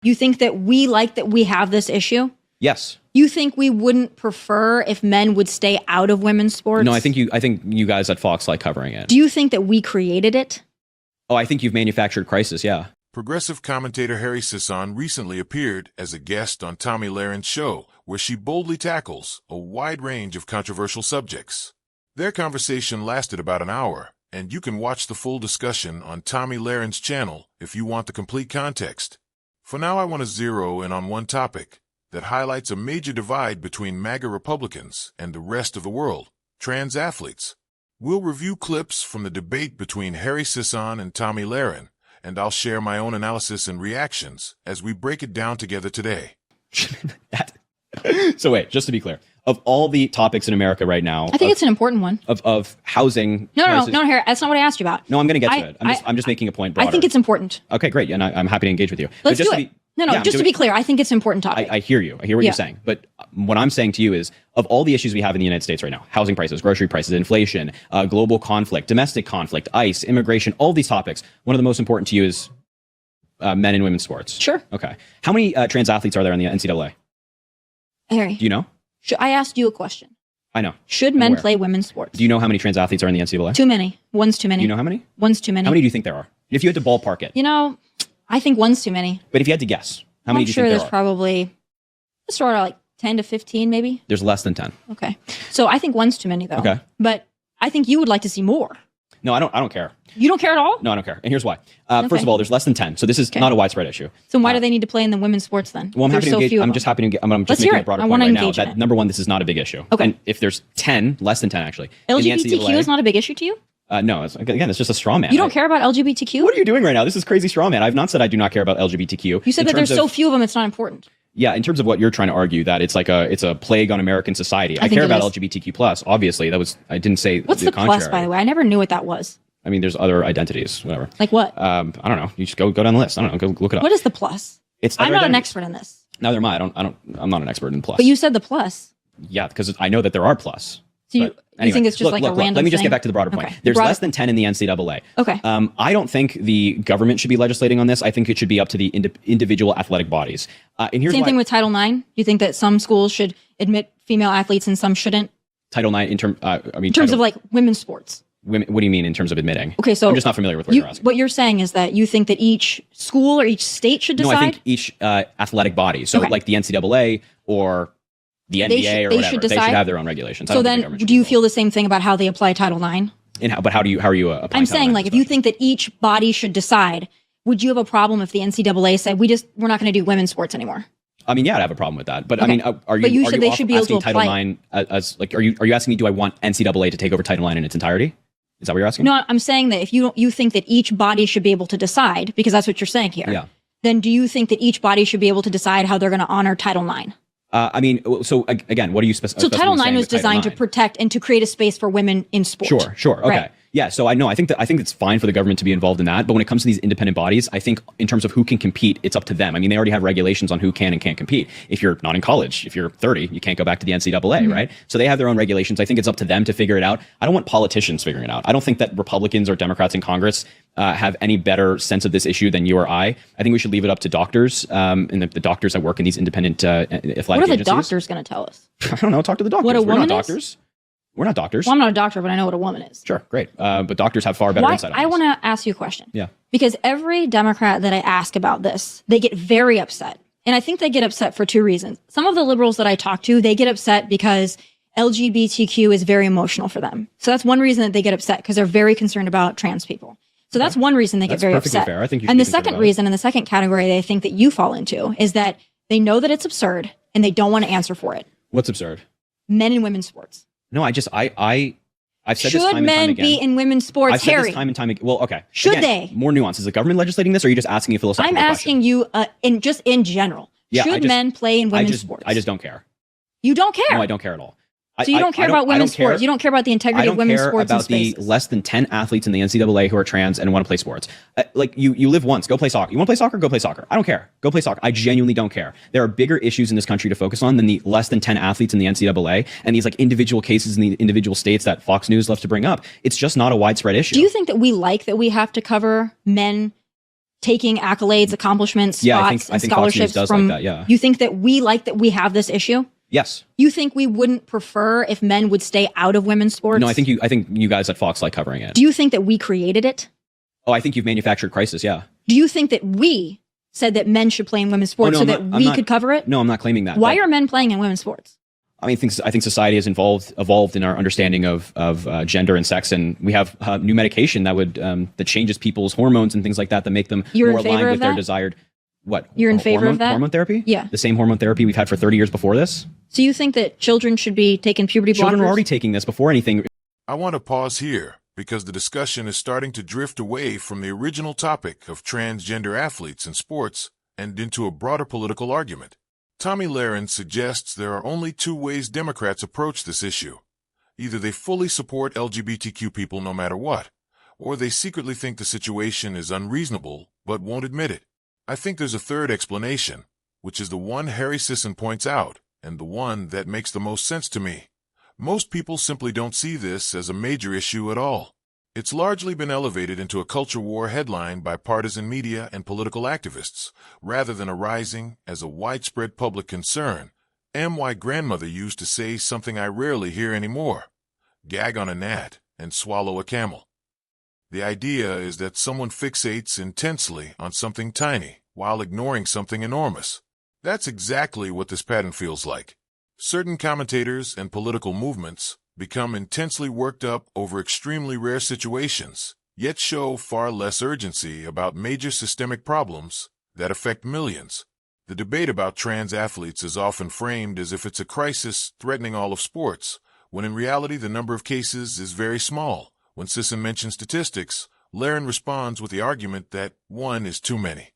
You think that we like that we have this issue? Yes. You think we wouldn't prefer if men would stay out of women's sports? No, I think you guys at Fox like covering it. Do you think that we created it? Oh, I think you've manufactured crisis, yeah. Progressive commentator Harry Sisson recently appeared as a guest on Tomi Lahren's show, where she boldly tackles a wide range of controversial subjects. Their conversation lasted about an hour, and you can watch the full discussion on Tomi Lahren's channel if you want the complete context. For now, I want to zero in on one topic that highlights a major divide between MAGA Republicans and the rest of the world: trans athletes. We'll review clips from the debate between Harry Sisson and Tomi Lahren, and I'll share my own analysis and reactions as we break it down together today. So wait, just to be clear, of all the topics in America right now, I think it's an important one. Of housing. No, Harry, that's not what I asked you about. No, I'm going to get to it. I'm just making a point broader. I think it's important. Okay, great. And I'm happy to engage with you. Let's do it. Just to be clear, I think it's an important topic. I hear you. I hear what you're saying. But what I'm saying to you is, of all the issues we have in the United States right now, housing prices, grocery prices, inflation, global conflict, domestic conflict, ICE, immigration, all these topics, one of the most important to you is men and women's sports. Sure. Okay. How many trans athletes are there in the NCAA? Harry. Do you know? I asked you a question. I know. Should men play women's sports? Do you know how many trans athletes are in the NCAA? Too many. One's too many. Do you know how many? One's too many. How many do you think there are? If you had to ballpark it. You know, I think one's too many. But if you had to guess, how many do you think there are? I'm sure there's probably sort of like 10 to 15 maybe. There's less than 10. Okay. So I think one's too many though. Okay. But I think you would like to see more. No, I don't care. You don't care at all? No, I don't care. And here's why. First of all, there's less than 10. So this is not a widespread issue. So why do they need to play in the women's sports then? Well, I'm happy to engage. I'm just happy to. I'm just making a broader point right now. That number one, this is not a big issue. Okay. And if there's 10, less than 10 actually. LGBTQ is not a big issue to you? No, again, it's just a straw man. You don't care about LGBTQ? What are you doing right now? This is crazy straw man. I've not said I do not care about LGBTQ. You said that there's so few of them, it's not important. Yeah, in terms of what you're trying to argue, that it's a plague on American society. I care about LGBTQ plus. Obviously, I didn't say what's the contrary. plus, by the way? I never knew what that was. I mean, there's other identities, whatever. Like what? I don't know. You just go down the list. I don't know. Go look it up. What is the plus? I'm not an expert in this. Neither am I. I'm not an expert in plus. But you said the plus. Yeah, because I know that there are plus. So you think it's just a random Let me just thing? get back to the broader point. There's less than 10 in the NCAA. Okay. I don't think the government should be legislating on this. I think it should be up to the individual athletic bodies. And here's Same thing with Title IX. Do you think that some schools should admit female athletes and some shouldn't? Title IX in terms of like women's sports. Women, what do you mean in terms of admitting? Okay, so I'm just not familiar with what you're asking. What you're saying is that you think that each school or each state should decide? No, I think each athletic body. So like the NCAA or the NBA or whatever, they should have their own regulations. So then, do you feel the same thing about how they apply Title IX? But how are you applying? I'm saying, like, if you think that each body should decide, would you have a problem if the NCAA said we're not going to do women's sports anymore? I mean, yeah, I'd have a problem with that. But I mean, are you said they should be able to Title apply IX as like? Are you asking me? Do I want NCAA to take over Title IX in its entirety? Is that what you're asking? No, I'm saying that if you think that each body should be able to decide, because that's what you're saying here. Yeah. Then do you think that each body should be able to decide how they're going to honor Title IX? I mean, so again, what are you So Title IX was designed to protect and to create a space for women in sport. Sure. Okay. Right. Yeah. So I think it's fine for the government to be involved in that. But when it comes to these independent bodies, I think in terms of who can compete, it's up to them. I mean, they already have regulations on who can and can't compete. If you're not in college, if you're 30, you can't go back to the NCAA, right? So they have their own regulations. I think it's up to them to figure it out. I don't want politicians figuring it out. I don't think that Republicans or Democrats in Congress have any better sense of this issue than you or I. I think we should leave it up to doctors and the doctors that work in these independent athletic agencies. What are the doctors going to tell us? I don't know. Talk to the doctors. What a woman We're not doctors. We're not doctors. Well, I'm not a doctor, but I know what a woman is. Sure, great. But doctors have far better insight on this. I want to ask you a question. Yeah. Because every Democrat that I ask about this, they get very upset. And I think they get upset for two reasons. Some of the liberals that I talk to, they get upset because LGBTQ is very emotional for them. So that's one reason that they get upset, because they're very concerned about trans people. So that's one reason they get very upset. Fair. I think you and the second reason, and the second category they think that you fall into, is that they know that it's absurd and they don't want to answer for it. What's absurd? Men in women's sports. No, I've said this time and time again. Should men be in women's sports, I've said Harry? this time and time again. Well, okay. Should they? More nuance. Is the government legislating this, or are you just asking a philosophical question? I'm asking you in general. Yeah, should men play in women's sports? I just don't care. You don't care? No, I don't care at all. So you don't care about women's sports? You don't care about the integrity of women's sports and spaces? I don't care about the less than 10 athletes in the NCAA who are trans and want to play sports. Like, you live once. Go play soccer. You want to play soccer? Go play soccer. I don't care. Go play soccer. I genuinely don't care. There are bigger issues in this country to focus on than the less than 10 athletes in the NCAA and these like individual cases in the individual states that Fox News loves to bring up. It's just not a widespread issue. Do you think that we like that we have to cover men taking accolades, accomplishments, Yeah, spots, and I think Fox News scholarships does from, like that, yeah. you think that we have this issue? Yes. You think we wouldn't prefer if men would stay out of women's sports? No, I think you guys at Fox like covering it. Do you think that we created it? Oh, I think you've manufactured crisis, yeah. Do you think that we said that men should play in women's sports so that we could cover it? No, I'm not claiming that. Why are men playing in women's sports? I mean, I think society has evolved in our understanding of gender and sex, and we have new medication that changes people's hormones and things like that make them more aligned with their desired. What? You're in favor of that? Hormone therapy? Yeah. The same hormone therapy we've had for 30 years before this? So you think that children should be taking puberty blockers? Children were already taking this before anything. I want to pause here because the discussion is starting to drift away from the original topic of transgender athletes in sports and into a broader political argument. Tomi Lahren suggests there are only two ways Democrats approach this issue. Either they fully support LGBTQ people no matter what, or they secretly think the situation is unreasonable but won't admit it. I think there's a third explanation, which is the one Harry Sisson points out, and the one that makes the most sense to me. Most people simply don't see this as a major issue at all. It's largely been elevated into a culture war headline by partisan media and political activists, rather than arising as a widespread public concern. My grandmother used to say something I rarely hear anymore: gag on a gnat and swallow a camel. The idea is that someone fixates intensely on something tiny while ignoring something enormous. That's exactly what this pattern feels like. Certain commentators and political movements become intensely worked up over extremely rare situations, yet show far less urgency about major systemic problems that affect millions. The debate about trans athletes is often framed as if it's a crisis threatening all of sports, when in reality the number of cases is very small. When Sisson mentions statistics, Lahren responds with the argument that one is too many.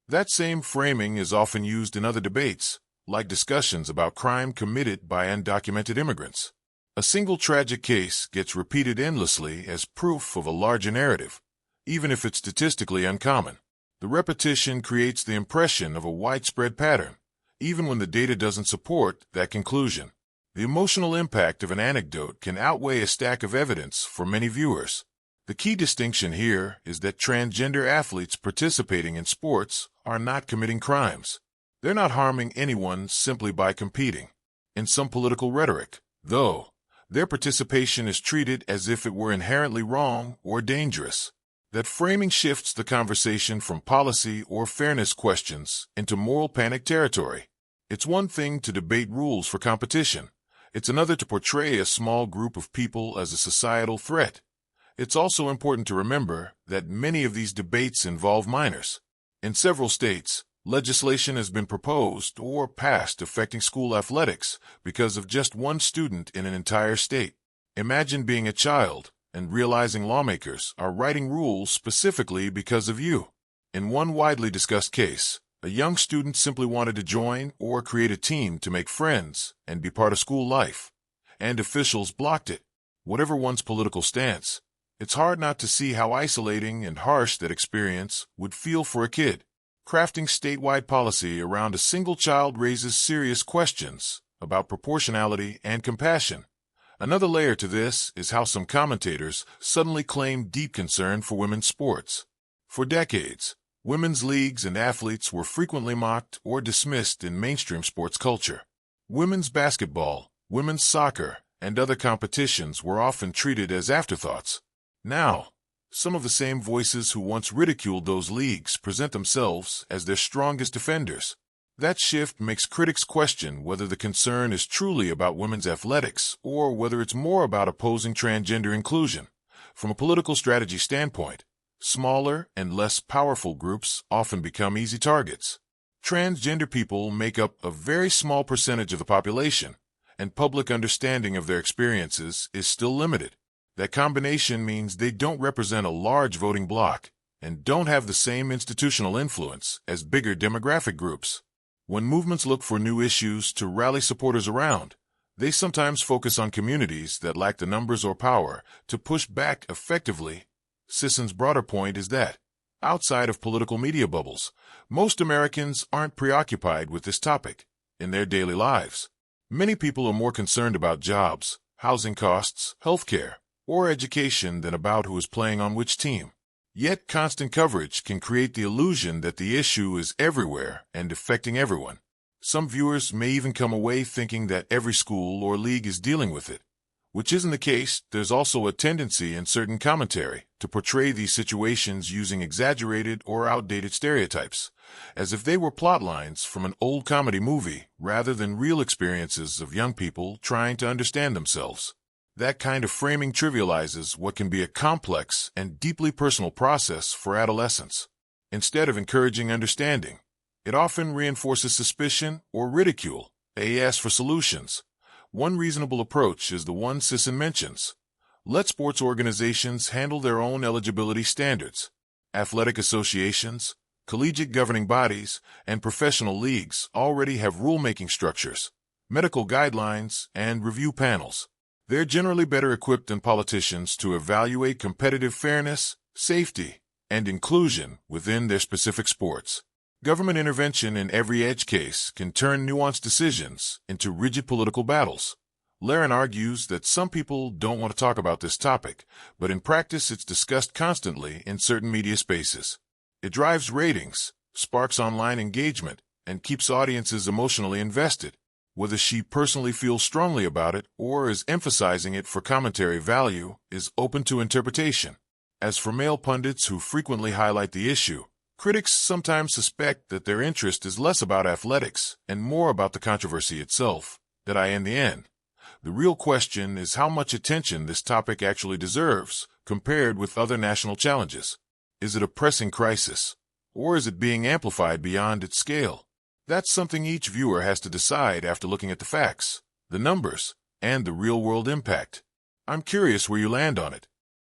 That same framing is often used in other debates, like discussions about crime committed by undocumented immigrants. A single tragic case gets repeated endlessly as proof of a larger narrative, even if it's statistically uncommon. The repetition creates the impression of a widespread pattern, even when the data doesn't support that conclusion. The emotional impact of an anecdote can outweigh a stack of evidence for many viewers. The key distinction here is that transgender athletes participating in sports are not committing crimes. They're not harming anyone simply by competing. In some political rhetoric, though, their participation is treated as if it were inherently wrong or dangerous. That framing shifts the conversation from policy or fairness questions into moral panic territory. It's one thing to debate rules for competition. It's another to portray a small group of people as a societal threat. It's also important to remember that many of these debates involve minors. In several states, legislation has been proposed or passed affecting school athletics because of just one student in an entire state. Imagine being a child and realizing lawmakers are writing rules specifically because of you. In one widely discussed case, a young student simply wanted to join or create a team to make friends and be part of school life, and officials blocked it. Whatever one's political stance, it's hard not to see how isolating and harsh that experience would feel for a kid. Crafting statewide policy around a single child raises serious questions about proportionality and compassion. Another layer to this is how some commentators suddenly claim deep concern for women's sports. For decades, women's leagues and athletes were frequently mocked or dismissed in mainstream sports culture. Women's basketball, women's soccer, and other competitions were often treated as afterthoughts. Now, some of the same voices who once ridiculed those leagues present themselves as their strongest defenders. That shift makes critics question whether the concern is truly about women's athletics or whether it's more about opposing transgender inclusion. From a political strategy standpoint, smaller and less powerful groups often become easy targets. Transgender people make up a very small percentage of the population, and public understanding of their experiences is still limited. That combination means they don't represent a large voting bloc and don't have the same institutional influence as bigger demographic groups. When movements look for new issues to rally supporters around, they sometimes focus on communities that lack the numbers or power to push back effectively. Sisson's broader point is that, outside of political media bubbles, most Americans aren't preoccupied with this topic in their daily lives. Many people are more concerned about jobs, housing costs, healthcare, or education than about who is playing on which team. Yet constant coverage can create the illusion that the issue is everywhere and affecting everyone. Some viewers may even come away thinking that every school or league is dealing with it, which isn't the case. There's also a tendency in certain commentary to portray these situations using exaggerated or outdated stereotypes, as if they were plot lines from an old comedy movie rather than real experiences of young people trying to understand themselves. That kind of framing trivializes what can be a complex and deeply personal process for adolescents. Instead of encouraging understanding, it often reinforces suspicion or ridicule. They ask for solutions. One reasonable approach is the one Sisson mentions. Let sports organizations handle their own eligibility standards. Athletic associations, collegiate governing bodies, and professional leagues already have rulemaking structures, medical guidelines, and review panels. They're generally better equipped than politicians to evaluate competitive fairness, safety, and inclusion within their specific sports. Government intervention in every edge case can turn nuanced decisions into rigid political battles. Lahren argues that some people don't want to talk about this topic, but in practice it's discussed constantly in certain media spaces. It drives ratings, sparks online engagement, and keeps audiences emotionally invested. Whether she personally feels strongly about it or is emphasizing it for commentary value is open to interpretation. As for male pundits who frequently highlight the issue, critics sometimes suspect that their interest is less about athletics and more about the controversy itself. In the end, the real question is how much attention this topic actually deserves compared with other national challenges. Is it a pressing crisis, or is it being amplified beyond its scale? That's something each viewer has to decide after looking at the facts, the numbers, and the real-world impact. I'm curious where you land on it.